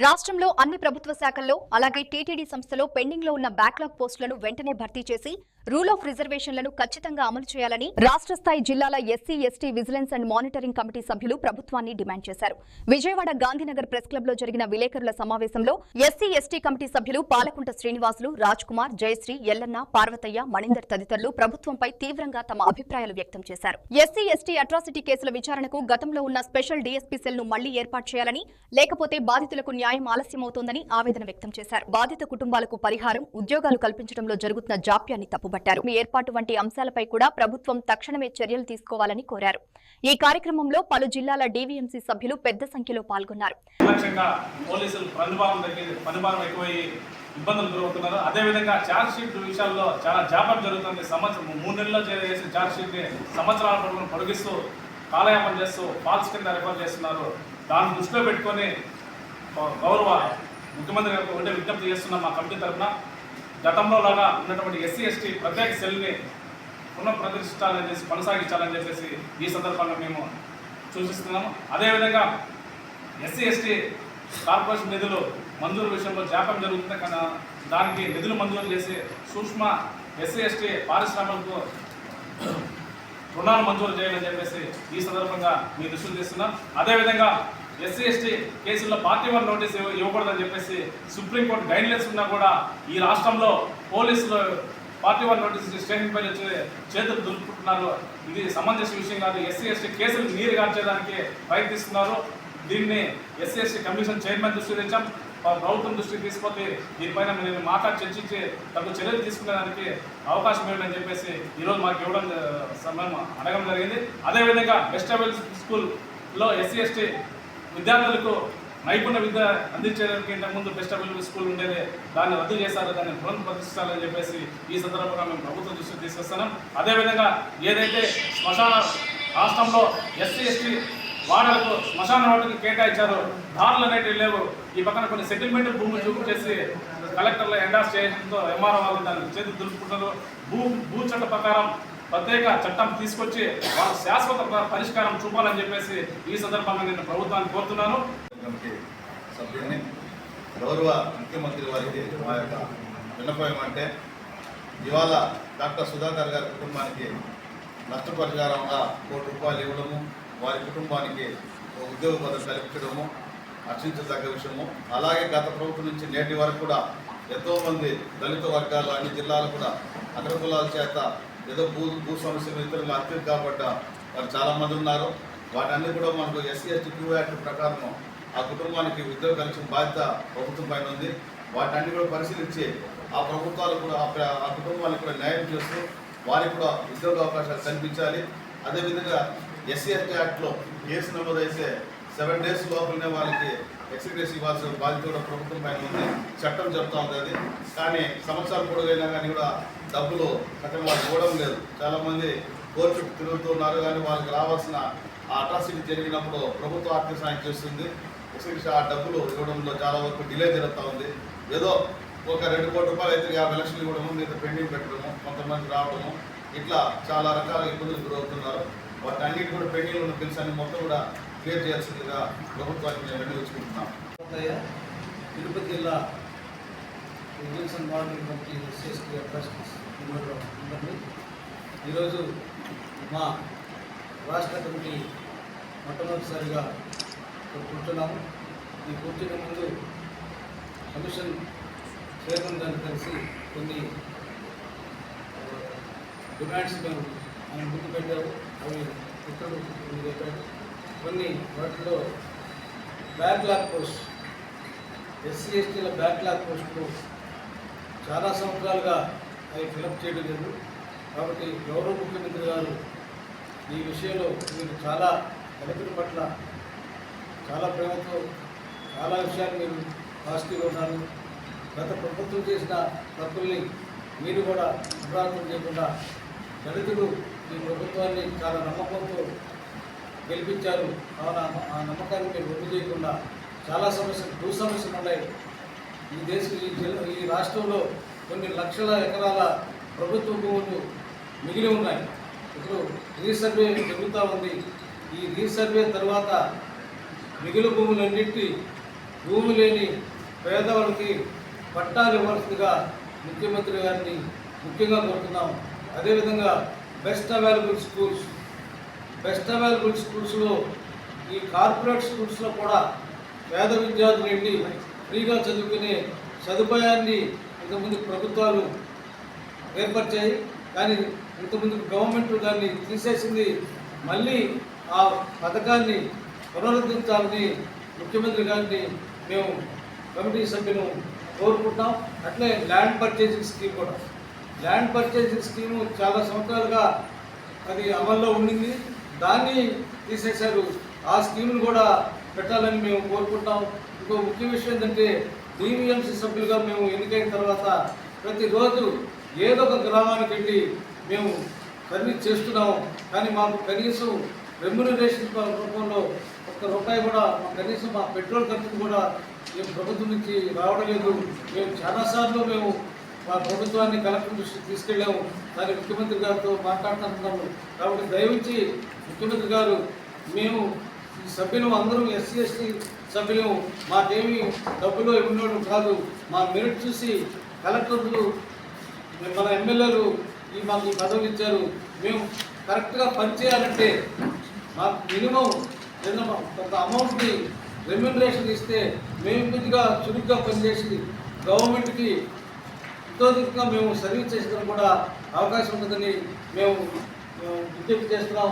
రాష్ట్రంలో అన్ని ప్రభుత్వ శాఖల్లో అలాగే టీటీడీ సంస్థలో పెండింగ్ లో ఉన్న బ్యాక్లాగ్ పోస్టులను వెంటనే భర్తీ చేసి రూల్ ఆఫ్ రిజర్వేషన్లను ఖచ్చితంగా అమలు చేయాలని రాష్ట్ర స్థాయి జిల్లాల SC ST vigilance and monitoring committee సభ్యులు ప్రభుత్వాన్ని డిమాండ్ చేశారు. విజయవాడ గాంధీనగర్ ప్రెస్ క్లబ్ లో జరిగిన విలేకరుల సమావేశంలో ఎస్సీ ఎస్టీ కమిటీ సభ్యులు పాలకుంట శ్రీనివాసులు, రాజ్ కుమార్, జయశ్రీ, ఎల్లన్న, పార్వతయ్య, మణీందర్ తదితరులు ప్రభుత్వంపై తీవ్రంగా తమ అభిప్రాయాలు వ్యక్తం చేశారు. ఎస్సీ ఎస్టీ అట్రాసిటీ కేసుల విచారణకు గతంలో ఉన్న స్పెషల్ డీఎస్పీ సెల్ ను మళ్లీ ఏర్పాటు చేయాలని, లేకపోతే బాధితులకు న్యాయం ఆలస్యమవుతోందని ఆవేదన వ్యక్తం చేశారు. బాధిత కుటుంబాలకు పరిహారం, ఉద్యోగాలు కల్పించడంలో జరుగుతున్న జాప్యాన్ని తప్పుబట్టారు. మీ ఏర్పాటు వంటి అంశాలపై కూడా ప్రభుత్వం తక్షణమే చర్యలు తీసుకోవాలని కోరారు. ఈ కార్యక్రమంలో పలు జిల్లాల డీవీఎంసీ సభ్యులు పెద్ద సంఖ్యలో పాల్గొన్నారు. ఇబ్బందులు గురవుతున్నారు. అదేవిధంగా ఛార్జ్ షీట్ విషయాల్లో చాలా జాప్యం జరుగుతుంది. సంవత్సరం 3 నెలల్లో చేసిన ఛార్జ్ షీట్ని సంవత్సరాల పొడవును పొడిగిస్తూ కాలయాపన చేస్తూ ఫాల్స్ కింద రిఫర్ చేస్తున్నారు. దాన్ని దృష్టిలో పెట్టుకొని గౌరవ ముఖ్యమంత్రి గారికి ఒకటే విజ్ఞప్తి చేస్తున్నాం. మా కమిటీ తరఫున గతంలో లాగా ఉన్నటువంటి ఎస్సీ ఎస్టీ ప్రత్యేక సెల్ని పునఃప్రతిష్ఠించాలని చేసి కొనసాగించాలని చెప్పేసి ఈ సందర్భంగా మేము సూచిస్తున్నాము. అదేవిధంగా ఎస్సీ ఎస్టీ కార్పొరేషన్ నిధులు మంజూరు విషయంలో జాప్యం జరుగుతుంది. కానీ దానికి నిధులు మంజూరు చేసి సూక్ష్మ ఎస్సీ ఎస్టీ పారిశ్రామికలకు రుణాలు మంజూరు చేయాలని చెప్పేసి ఈ సందర్భంగా మీ దృష్టికి తీస్తున్నాం. అదేవిధంగా ఎస్సీ ఎస్టీ కేసుల్లో పార్టీ 1 నోటీస్ ఇవ్వకూడదని చెప్పేసి సుప్రీంకోర్టు గైడ్లైన్స్ ఉన్నా కూడా ఈ రాష్ట్రంలో పోలీసులు పార్టీ 1 నోటీస్ స్టేషన్ పైన వచ్చి చేతులు దులుపుకుంటున్నారు. ఇది సమంజస విషయం కాదు. ఎస్సీ ఎస్టీ కేసులు నీరు గార్చేయడానికి ప్రయత్నిస్తున్నారు. దీన్ని ఎస్సీ ఎస్టీ కమిషన్ చైర్మన్ దృష్టికి తెచ్చాం. ప్రభుత్వం దృష్టికి తీసుకొచ్చి దీనిపైన మేము మాట్లాడి చర్చించి తగు చర్యలు తీసుకునేదానికి అవకాశం ఇవ్వని చెప్పేసి ఈరోజు మాకు ఇవ్వడం సమయం అడగడం జరిగింది. అదేవిధంగా బెస్ట్ అవైలబుల్ స్కూల్లో ఎస్సీ ఎస్టీ విద్యార్థులకు నైపుణ్య విద్య అందించేదానికి ఇంతకుముందు బెస్ట్ అవైలబుల్ స్కూల్ ఉండేది, దాన్ని రద్దు చేశారు. దాన్ని పునఃప్రతిష్ఠించాలని చెప్పేసి ఈ సందర్భంగా మేము ప్రభుత్వం దృష్టికి తీసుకొస్తున్నాం. అదేవిధంగా ఏదైతే శ్మశాన రాష్ట్రంలో ఎస్సీ ఎస్టీ వాడలకు శ్మశాన వాటికి కేటాయించారు, దారులు అనేటివి లేవు. ఈ పక్కన కొన్ని సెటిల్మెంట్ భూములు చూపించేసి కలెక్టర్లు ఎండార్స్ చేయడంతో ఎంఆర్ఓ వాళ్ళు దాన్ని చేతులు దులుపుకుంటారు. భూ చట్ట ప్రకారం ప్రత్యేక చట్టం తీసుకొచ్చి వాళ్ళ శాశ్వత పరిష్కారం చూపాలని చెప్పేసి ఈ సందర్భంగా నేను ప్రభుత్వాన్ని కోరుతున్నాను. సభ్యుల్ని గౌరవ ముఖ్యమంత్రి వారికి మా యొక్క విన్నపం అంటే ఇవాళ డాక్టర్ సుధాకర్ గారి కుటుంబానికి నష్టపరిహారంగా ₹1 ఇవ్వడము, వారి కుటుంబానికి ఉద్యోగ పదవి కల్పించడము హర్షించదగ్గ విషయము. అలాగే గత ప్రభుత్వం నుంచి నేటి వరకు కూడా ఎంతోమంది దళిత వర్గాలు అన్ని జిల్లాలు కూడా అగ్రకులాల చేత ఏదో భూ సమస్యలు ఇతరులు హత్యలు కాబట్ట వారు చాలామంది ఉన్నారు. వాటన్నీ కూడా మనకు ఎస్సీ ఎస్టీ క్యూ యాక్ట్ ప్రకారం ఆ కుటుంబానికి ఉద్యోగం కలిసిన బాధ్యత ప్రభుత్వం పైన ఉంది. వాటన్ని కూడా పరిశీలించి ఆ ప్రభుత్వాలు కూడా ఆ కుటుంబాలకు కూడా న్యాయం చేస్తూ వారికి కూడా ఉద్యోగ అవకాశాలు కల్పించాలి. అదేవిధంగా ఎస్సీ ఎస్టీ యాక్ట్లో కేసు నమోదైతే 7 days లోపలనే వాళ్ళకి ఎక్స్గ్రేస్ ఇవ్వాల్సిన బాధ్యత కూడా ప్రభుత్వం పైన ఉంది. చట్టం చెప్తా ఉంది అది. కానీ సంవత్సరాలు పొడుగైనా కానీ కూడా డబ్బులు సగం వాళ్ళకి ఇవ్వడం లేదు. చాలామంది కోర్టుకు తిరుగుతున్నారు. కానీ వాళ్ళకి రావాల్సిన ఆ అట్రాసిటీ జరిగినప్పుడు ప్రభుత్వం ఆర్థిక సాయం చేస్తుంది. ఎక్స్గ్రేస్ ఆ డబ్బులు ఇవ్వడంలో చాలా వరకు డిలే జరుగుతూ ఉంది. ఏదో ఒక ₹2 కోట్ల అయితే 50 లక్షలు ఇవ్వడము, మిగతా పెండింగ్ పెట్టడము, కొంతమంది రావడము, ఇట్లా చాలా రకాల ఇబ్బందులు గురవుతున్నారు. వాటి అన్నిటి కూడా పెండింగ్ ఉన్న బిల్స్ అన్ని మొత్తం కూడా క్లియర్ చేయాల్సిందిగా ప్రభుత్వానికి మేము వినియోగించుకుంటున్నాం. తిరుపతి జిల్లా vigilance and monitoring committee SC atrocities ఉందండి. ఈరోజు మా రాష్ట్ర కమిటీ మొట్టమొదటిసారిగా కూర్చున్నాము. ఈ కూర్చునే ముందు కమిషన్ చైర్మన్ గారిని కలిసి కొన్ని డిమాండ్స్ మేము ఆయన ముందు పెట్టారు. అవి ఇతరులు చెప్పారు. కొన్ని వాటిలో బ్యాక్లాగ్ పోస్ట్, ఎస్సీ ఎస్టీల బ్యాక్లాగ్ పోస్టులు చాలా సంవత్సరాలుగా అవి ఫిలప్ చేయడం లేదు. కాబట్టి గౌరవ ముఖ్యమంత్రి గారు ఈ విషయంలో మీరు చాలా దళితుల పట్ల చాలా ప్రేమతో చాలా విషయాలు మీరు పాజిటివ్గా ఉన్నారు. గత ప్రభుత్వం చేసిన తప్పుల్ని మీరు కూడా పునరావృతం చేయకుండా దళితులు ఈ ప్రభుత్వాన్ని చాలా నమ్మకంతో గెలిపించారు. కావున ఆ నమ్మకాన్ని మీరు వృద్ధి చేయకుండా చాలా భూ సమస్యలు ఉన్నాయి. ఈ రాష్ట్రంలో కొన్ని లక్షల ఎకరాల ప్రభుత్వ భూములు మిగిలి ఉన్నాయి. ఇప్పుడు రీసర్వే జరుగుతూ ఉంది. ఈ రీసర్వే తర్వాత మిగిలిన భూములన్నింటి భూమి లేని పేదవాళ్ళకి పట్టాలు ఇవ్వాల్సిందిగా ముఖ్యమంత్రి గారిని ముఖ్యంగా కోరుతున్నాం. అదేవిధంగా బెస్ట్ అవైలబుల్ స్కూల్స్లో ఈ కార్పొరేట్ స్కూల్స్లో కూడా పేద విద్యార్థులు వెళ్ళి ఫ్రీగా చదువుకునే సదుపాయాన్ని ఇంతకుముందు ప్రభుత్వాలు ఏర్పరిచాయి. కానీ ఇంతకుముందు గవర్నమెంట్ దాన్ని తీసేసింది. మళ్ళీ ఆ పథకాన్ని పునరుద్ధరించాలని ముఖ్యమంత్రి గారిని మేము కమిటీ సభ్యులు కోరుకుంటాం. అట్లే ల్యాండ్ పర్చేసింగ్ స్కీము చాలా సంవత్సరాలుగా అది అమల్లో ఉండింది. దాన్ని తీసేశారు. ఆ స్కీమును కూడా పెట్టాలని మేము కోరుకుంటాం. ఇంకో ముఖ్య విషయం ఏంటంటే DVMC సభ్యులుగా మేము ఎన్నికైన తర్వాత ప్రతిరోజు ఏదో ఒక గ్రామానికి వెళ్ళి మేము సర్వీస్ చేస్తున్నాము. కానీ మాకు కనీసం రెమ్యునరేషన్ రూపంలో ₹1 కూడా కనీసం మా పెట్రోల్ ఖర్చులు కూడా మేము ప్రభుత్వం నుంచి రావడం లేదు. మేము చాలాసార్లు మా ప్రభుత్వాన్ని కలెక్టర్ దృష్టికి తీసుకెళ్ళాము. దాన్ని ముఖ్యమంత్రి గారితో మాట్లాడుతున్నాము. కాబట్టి దయవుంచి ముఖ్యమంత్రి గారు మేము ఈ సభ్యులు అందరూ SC ST సభ్యులు మాకేమీ డబ్బులో ఇవ్వడం కాదు. మా మెరిట్ చూసి కలెక్టర్లు మన ఎమ్మెల్యేలు మాకు ఈ పదవులు ఇచ్చారు. మేము కరెక్ట్గా పనిచేయాలంటే మాకు మినిమం ఏదైనా కొంత అమౌంట్ని రెమ్యునరేషన్ ఇస్తే మేము కొద్దిగా చురుగ్గా పనిచేసి గవర్నమెంట్కి ఇతోదిగా మేము సర్వీస్ చేసేందుకు కూడా అవకాశం ఉంటుందని మేము విజ్ఞప్తి చేస్తున్నాం.